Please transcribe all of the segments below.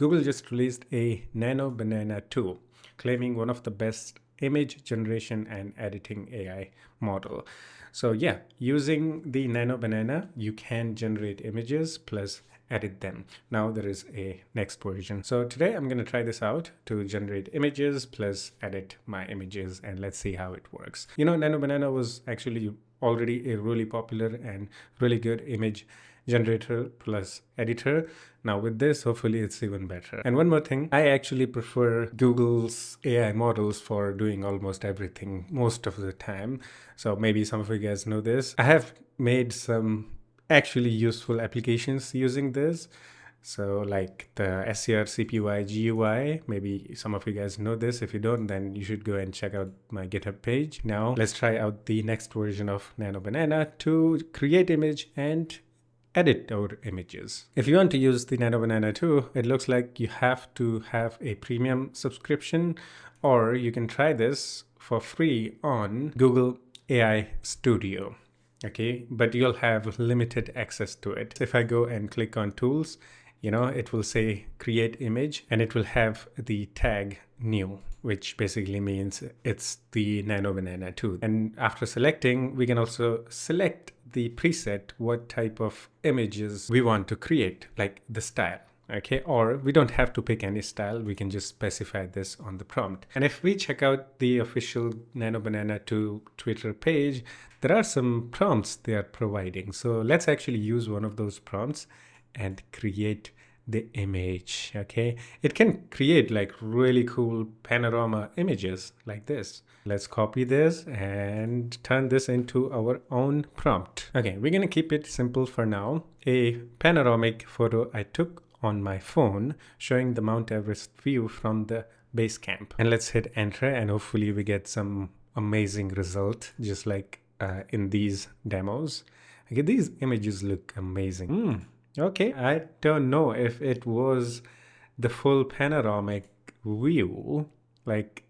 Google just released a Nano Banana 2, claiming one of the best image generation and editing AI model. So yeah, using the Nano Banana, you can generate images plus edit them. Now there is a next version. So today I'm going to try this out to generate images plus edit my images, and let's see how it works. You know, Nano Banana was actually already a really popular and really good image generator plus editor. Now with this, hopefully it's even better. And one more thing, I actually prefer Google's AI models for doing almost everything most of the time. So maybe some of you guys know this. I have made some actually useful applications using this. So like the SCR CPUI GUI, maybe some of you guys know this. If you don't, then you should go and check out my GitHub page. Now let's try out the next version of Nano Banana to create image and edit our images. If you want to use the Nano Banana 2, it looks like you have to have a premium subscription, or you can try this for free on Google AI Studio. Okay, but you'll have limited access to it. If I go and click on tools, you know, it will say create image and it will have the tag new, which basically means it's the Nano Banana 2. And after selecting, we can also select the preset, what type of images we want to create, like the style. Okay, or we don't have to pick any style. We can just specify this on the prompt. And if we check out the official Nano Banana 2 Twitter page, there are some prompts they are providing. So let's actually use one of those prompts and create the image. Okay, it can create like really cool panorama images like this. Let's copy this and turn this into our own prompt. Okay, we're gonna keep it simple for now. A panoramic photo I took on my phone showing the Mount Everest view from the base camp. And let's hit enter, and hopefully we get some amazing result, just like in these demos. Okay, these images look amazing. Okay, I don't know if it was the full panoramic view. Like,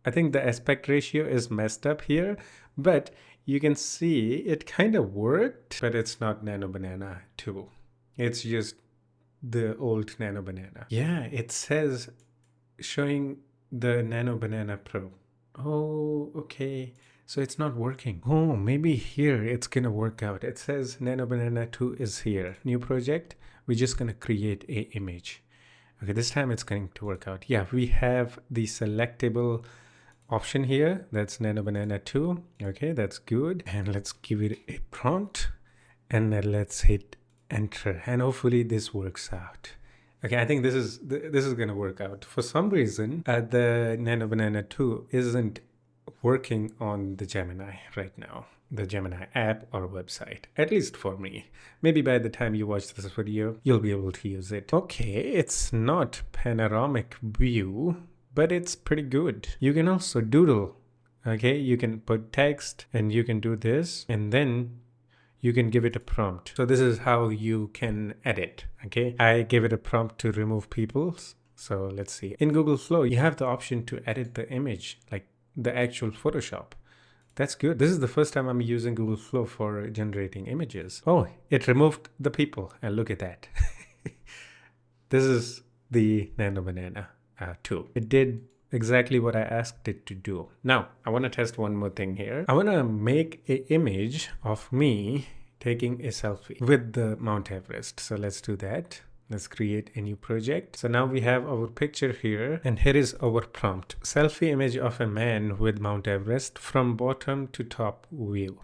I think the aspect ratio is messed up here, but you can see it kind of worked, but it's not Nano Banana 2. It's just the old Nano Banana. Yeah, it says showing the Nano Banana Pro. Oh, okay. So it's not working. Oh, maybe here it's gonna work out. It says Nano Banana 2 is here. New project. We're just gonna create a image. Okay, this time it's going to work out. Yeah, we have the selectable option here. That's Nano Banana 2. Okay, that's good. And let's give it a prompt. And then let's hit enter. And hopefully this works out. Okay, I think this is gonna work out. For some reason, the Nano Banana 2 isn't working on the Gemini right now, the Gemini app or website, at least for me. Maybe by the time you watch this video, you'll be able to use it. Okay, it's not panoramic view, but it's pretty good. You can also doodle. Okay, you can put text and you can do this, and then you can give it a prompt. So this is how you can edit. Okay, I give it a prompt to remove peoples. So let's see. In Google Flow, you have the option to edit the image, like the actual Photoshop. That's good. This is the first time I'm using Google Flow for generating images. Oh, it removed the people, and look at that. This is the Nano Banana 2. It did exactly what I asked it to do. Now, I want to test one more thing here. I want to make an image of me taking a selfie with the Mount Everest. So let's do that. Let's create a new project. So now we have our picture here, and here is our prompt. Selfie image of a man with Mount Everest from bottom to top view.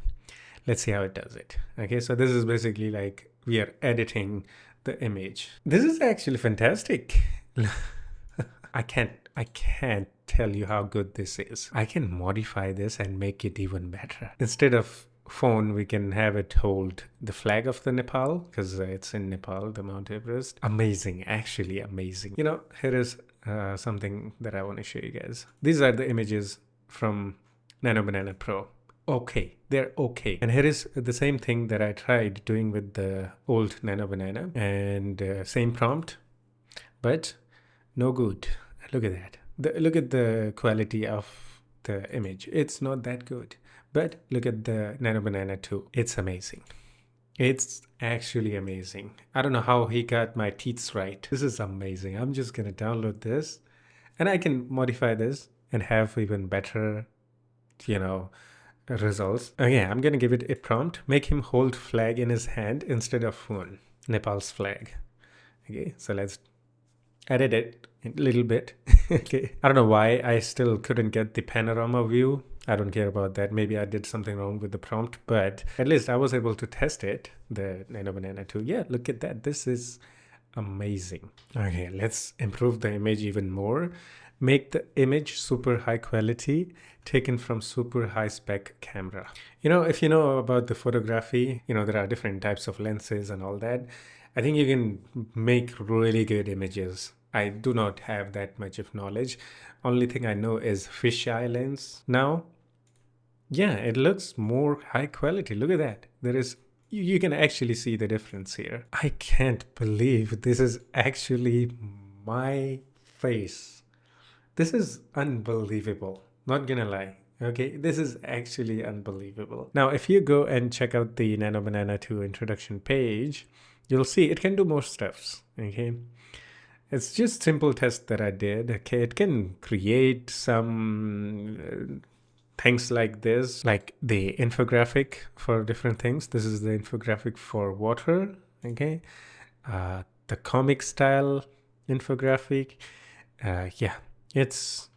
Let's see how it does it. Okay, so this is basically like we are editing the image. This is actually fantastic. I can't tell you how good this is. I can modify this and make it even better. Instead of phone, we can have it hold the flag of the Nepal, because it's in Nepal, the Mount Everest. Amazing, actually amazing. You know, here is something that I want to show you guys. These are the images from Nano Banana Pro. Okay, they're okay. And here is the same thing that I tried doing with the old Nano Banana, and same prompt, but no good. Look at that. Look at the quality of the image. It's not that good. But look at the Nano Banana 2. It's amazing. It's actually amazing. I don't know how he got my teeth right. This is amazing. I'm just gonna download this and I can modify this and have even better, you know, results. Okay, I'm gonna give it a prompt. Make him hold flag in his hand instead of phone. Nepal's flag. Okay, so let's edit it a little bit. Okay, I don't know why I still couldn't get the panorama view. I don't care about that. Maybe I did something wrong with the prompt, but at least I was able to test it. The Nano Banana 2. Yeah, look at that. This is amazing. Okay, let's improve the image even more. Make the image super high quality, taken from super high spec camera. If you know about the photography, there are different types of lenses and all that. I think you can make really good images. I do not have that much of knowledge. Only thing I know is fisheye lens now. Yeah, it looks more high quality. Look at that. You can actually see the difference here. I can't believe this is actually my face. This is unbelievable. Not gonna lie. Okay, this is actually unbelievable. Now, if you go and check out the Nano Banana 2 introduction page, you'll see it can do more stuffs. Okay, it's just simple tests that I did. Okay, it can create some things like this, like the infographic for different things. This is the infographic for water. Okay, the comic style infographic. Yeah, it's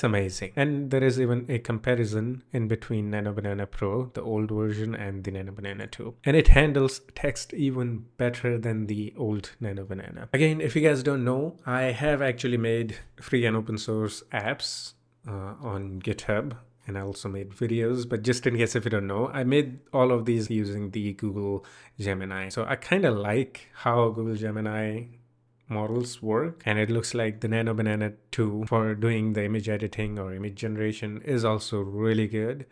amazing. And there is even a comparison in between Nano Banana Pro, the old version, and the Nano Banana 2. And it handles text even better than the old Nano Banana. Again, if you guys don't know, I have actually made free and open source apps on GitHub. And I also made videos, but just in case if you don't know, I made all of these using the Google Gemini. So I kind of like how Google Gemini models work, and it looks like the Nano Banana 2 for doing the image editing or image generation is also really good.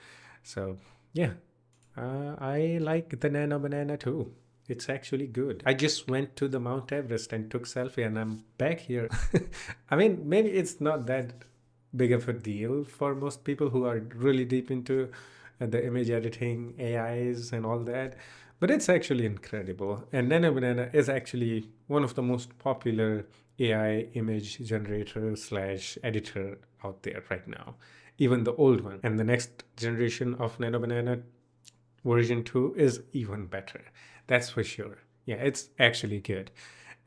So yeah, I like the Nano Banana 2. It's actually good. I just went to the Mount Everest and took selfie and I'm back here. I mean, maybe it's not that big of a deal for most people who are really deep into the image editing, AIs and all that. But it's actually incredible. And Nano Banana is actually one of the most popular AI image generator slash editor out there right now. Even the old one. And the next generation of Nano Banana version 2 is even better. That's for sure. Yeah, it's actually good.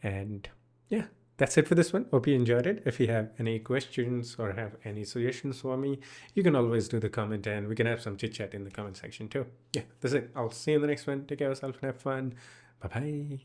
And yeah, that's it for this one. Hope you enjoyed it. If you have any questions or have any suggestions for me, you can always do the comment and we can have some chit chat in the comment section too. Yeah, that's it. I'll see you in the next one. Take care of yourself and have fun. Bye bye.